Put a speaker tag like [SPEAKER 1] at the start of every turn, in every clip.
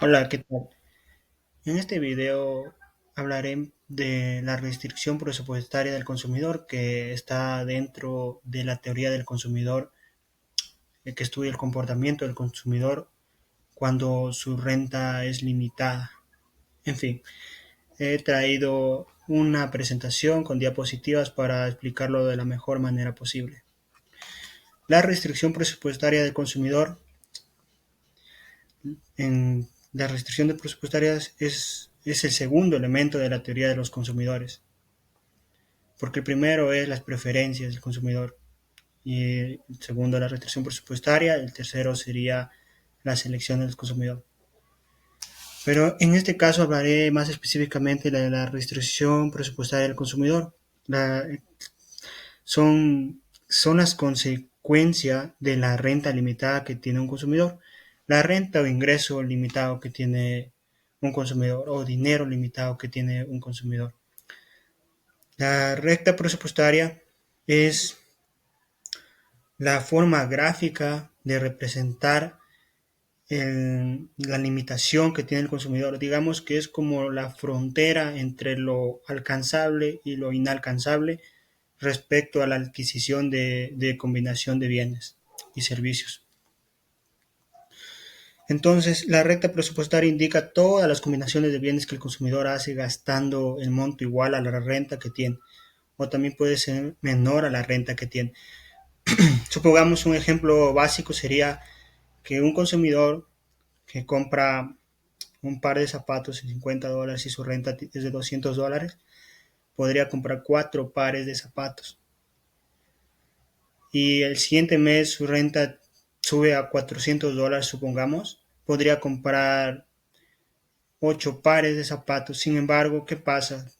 [SPEAKER 1] Hola, ¿qué tal? En este video hablaré de la restricción presupuestaria del consumidor que está dentro de la teoría del consumidor, que estudia el comportamiento del consumidor cuando su renta es limitada. En fin, he traído una presentación con diapositivas para explicarlo de la mejor manera posible. La restricción presupuestaria del consumidor en la restricción de presupuestarias es el segundo elemento de la teoría de los consumidores. Porque el primero es las preferencias del consumidor y el segundo la restricción presupuestaria, el tercero sería la selección del consumidor. Pero en este caso hablaré más específicamente de la restricción presupuestaria del consumidor. La, son las consecuencias de la renta limitada que tiene un consumidor. La renta o ingreso limitado que tiene un consumidor o dinero limitado que tiene un consumidor. La recta presupuestaria es la forma gráfica de representar la limitación que tiene el consumidor. Digamos que es como la frontera entre lo alcanzable y lo inalcanzable respecto a la adquisición de combinación de bienes y servicios. Entonces, la recta presupuestaria indica todas las combinaciones de bienes que el consumidor hace gastando el monto igual a la renta que tiene, o también puede ser menor a la renta que tiene. Supongamos un ejemplo básico sería que un consumidor que compra un par de zapatos en $50 y su renta es de $200, podría comprar 4 pares de zapatos. Y el siguiente mes su renta sube a $400, supongamos, podría comprar 8 pares de zapatos. Sin embargo, ¿qué pasa?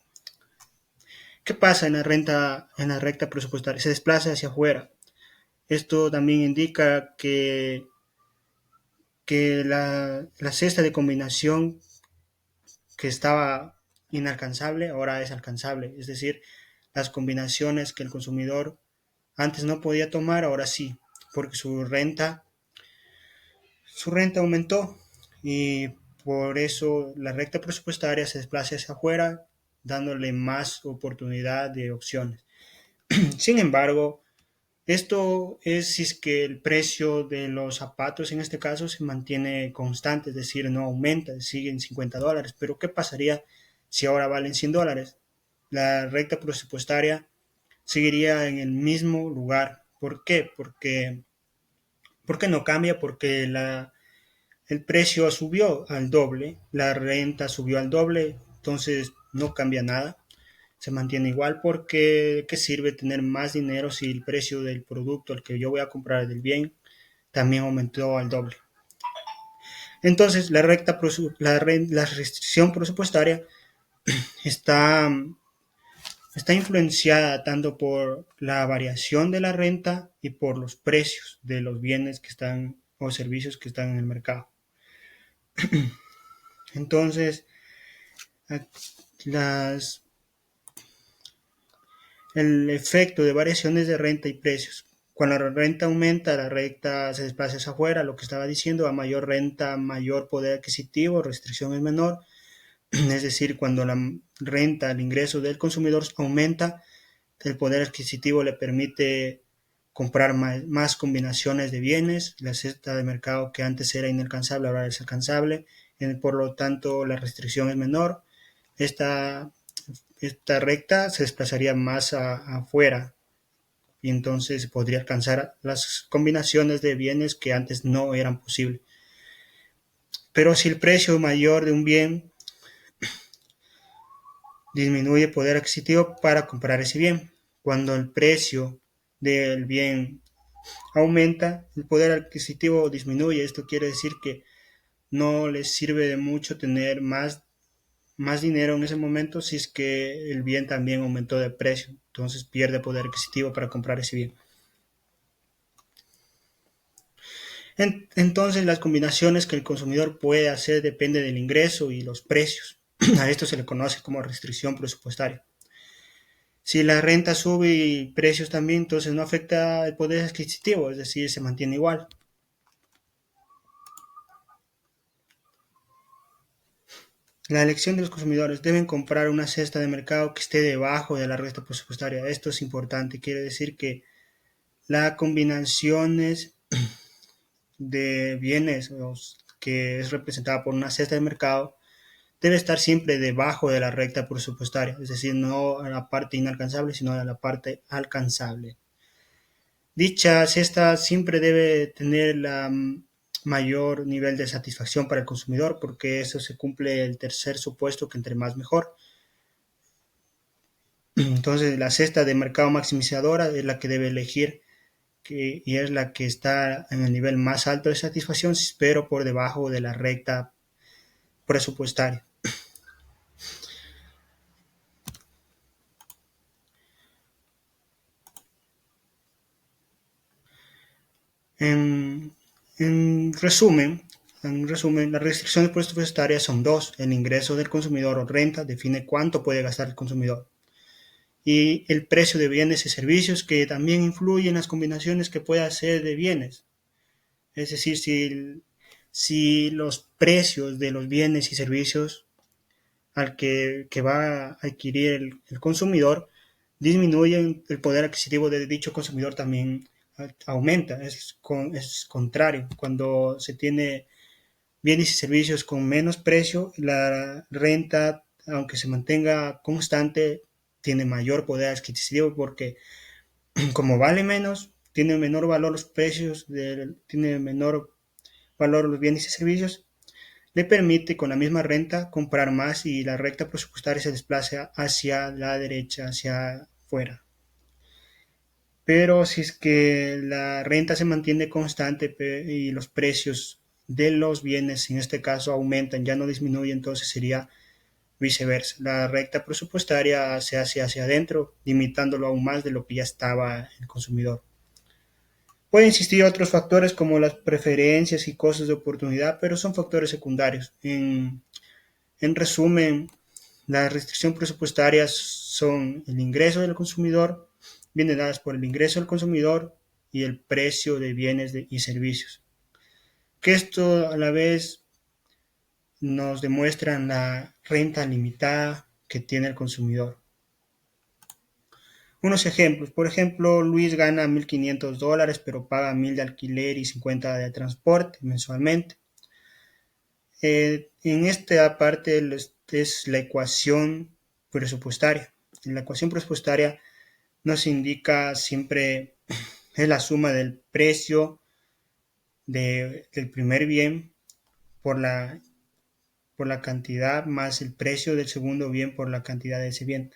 [SPEAKER 1] ¿Qué pasa en en la recta presupuestaria? Se desplaza hacia afuera. Esto también indica que la cesta de combinación que estaba inalcanzable ahora es alcanzable. Es decir, las combinaciones que el consumidor antes no podía tomar, ahora sí, porque su renta aumentó y por eso la recta presupuestaria se desplaza hacia afuera, dándole más oportunidad de opciones. Sin embargo, esto es si es que el precio de los zapatos en este caso se mantiene constante, es decir, no aumenta, sigue en $50. Pero ¿qué pasaría si ahora valen $100? La recta presupuestaria seguiría en el mismo lugar. ¿Por qué? Porque no cambia, porque el precio subió al doble, la renta subió al doble, entonces no cambia nada, se mantiene igual porque ¿qué sirve tener más dinero si el precio del producto al que yo voy a comprar del bien también aumentó al doble? Entonces la restricción presupuestaria está, está influenciada tanto por la variación de la renta y por los precios de los bienes que están o servicios que están en el mercado. Entonces, las, el efecto de variaciones de renta y precios. Cuando la renta aumenta, la renta se desplaza hacia afuera, lo que estaba diciendo, a mayor renta, mayor poder adquisitivo, restricción es menor. Es decir, cuando la renta, el ingreso del consumidor aumenta, el poder adquisitivo le permite comprar más combinaciones de bienes, la cesta de mercado que antes era inalcanzable ahora es alcanzable, por lo tanto la restricción es menor. Esta, esta recta se desplazaría más afuera y entonces podría alcanzar las combinaciones de bienes que antes no eran posibles. Pero si el precio mayor de un bien disminuye el poder adquisitivo para comprar ese bien. Cuando el precio del bien aumenta, el poder adquisitivo disminuye. Esto quiere decir que no les sirve de mucho tener más dinero en ese momento si es que el bien también aumentó de precio. Entonces pierde poder adquisitivo para comprar ese bien. Entonces las combinaciones que el consumidor puede hacer depende del ingreso y los precios. A esto se le conoce como restricción presupuestaria. Si la renta sube y precios también, entonces no afecta el poder adquisitivo, es decir, se mantiene igual. La elección de los consumidores deben comprar una cesta de mercado que esté debajo de la resta presupuestaria. Esto es importante, quiere decir que la combinaciones de bienes que es representada por una cesta de mercado debe estar siempre debajo de la recta presupuestaria, es decir, no a la parte inalcanzable, sino a la parte alcanzable. Dicha cesta siempre debe tener la mayor nivel de satisfacción para el consumidor, porque eso se cumple el tercer supuesto que entre más mejor. Entonces, la cesta de mercado maximizadora es la que debe elegir y es la que está en el nivel más alto de satisfacción, pero por debajo de la recta presupuestaria. En, en resumen, las restricciones presupuestarias son dos. El ingreso del consumidor o renta define cuánto puede gastar el consumidor. Y el precio de bienes y servicios, que también influye en las combinaciones que pueda hacer de bienes. Es decir, si los precios de los bienes y servicios al que va a adquirir el consumidor disminuyen, el poder adquisitivo de dicho consumidor también aumenta. Es contrario. Cuando se tiene bienes y servicios con menos precio, la renta, aunque se mantenga constante, tiene mayor poder adquisitivo porque como vale menos, tiene menor valor los precios, tiene menor valor los bienes y servicios, le permite con la misma renta comprar más y la recta presupuestaria se desplaza hacia la derecha, hacia afuera. Pero si es que la renta se mantiene constante y los precios de los bienes, en este caso, aumentan, ya no disminuyen, entonces sería viceversa. La recta presupuestaria se hace hacia adentro, limitándolo aún más de lo que ya estaba el consumidor. Pueden existir otros factores como las preferencias y costos de oportunidad, pero son factores secundarios. En resumen, las restricciones presupuestarias son el ingreso del consumidor, vienen dadas por el ingreso del consumidor y el precio de bienes y servicios. Que esto a la vez nos demuestra la renta limitada que tiene el consumidor. Unos ejemplos, por ejemplo, Luis gana $1,500, pero paga 1,000 de alquiler y 50 de transporte mensualmente. En esta parte es la ecuación presupuestaria. En la ecuación presupuestaria nos indica siempre es la suma del precio del primer bien por la cantidad más el precio del segundo bien por la cantidad de ese bien.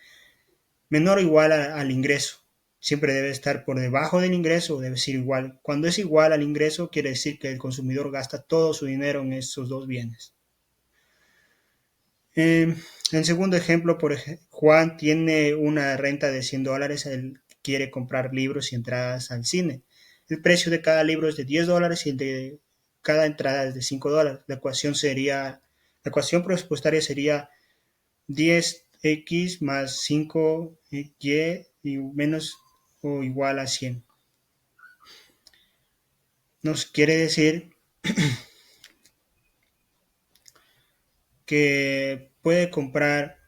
[SPEAKER 1] Menor o igual al ingreso. Siempre debe estar por debajo del ingreso o debe ser igual. Cuando es igual al ingreso quiere decir que el consumidor gasta todo su dinero en esos dos bienes. En segundo ejemplo, Juan tiene una renta de $100, él quiere comprar libros y entradas al cine. El precio de cada libro es de $10 y el de cada entrada es de $5. La ecuación presupuestaria sería 10x más 5y y menos o igual a 100. Nos quiere decir que puede comprar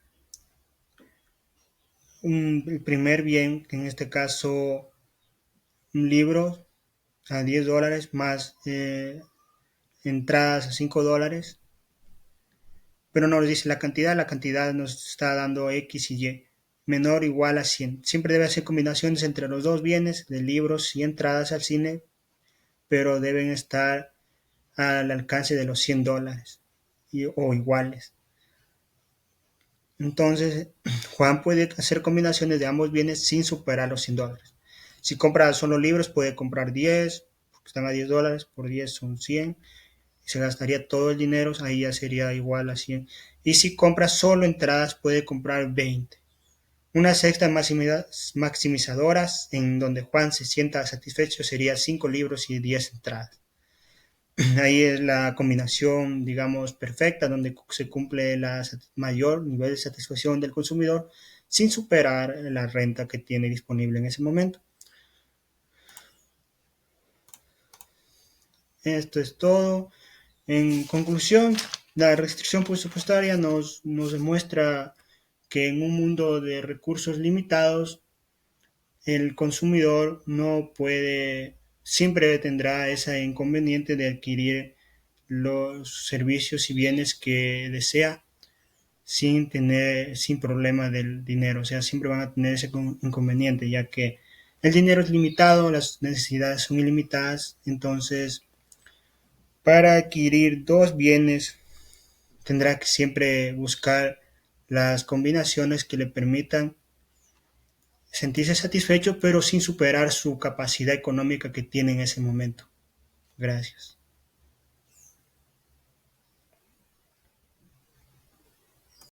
[SPEAKER 1] el primer bien, que en este caso un libro a $10 más entradas a $5, pero no nos dice la cantidad nos está dando X y Y, menor o igual a 100. Siempre debe hacer combinaciones entre los dos bienes de libros y entradas al cine, pero deben estar al alcance de los $100 o iguales. Entonces, Juan puede hacer combinaciones de ambos bienes sin superar los $100. Si compra solo libros, puede comprar 10, porque están a $10, por 10 son 100, y se gastaría todo el dinero, ahí ya sería igual a 100. Y si compra solo entradas, puede comprar 20. Una sexta maximizadoras en donde Juan se sienta satisfecho sería 5 libros y 10 entradas. Ahí es la combinación, digamos, perfecta, donde se cumple el mayor nivel de satisfacción del consumidor sin superar la renta que tiene disponible en ese momento. Esto es todo. En conclusión, La restricción presupuestaria nos demuestra que en un mundo de recursos limitados, el consumidor no puede, siempre tendrá ese inconveniente de adquirir los servicios y bienes que desea sin problema del dinero. O sea, siempre van a tener ese inconveniente, ya que el dinero es limitado, las necesidades son ilimitadas. Entonces, para adquirir dos bienes, tendrá que siempre buscar las combinaciones que le permitan sentirse satisfecho, pero sin superar su capacidad económica que tiene en ese momento. Gracias.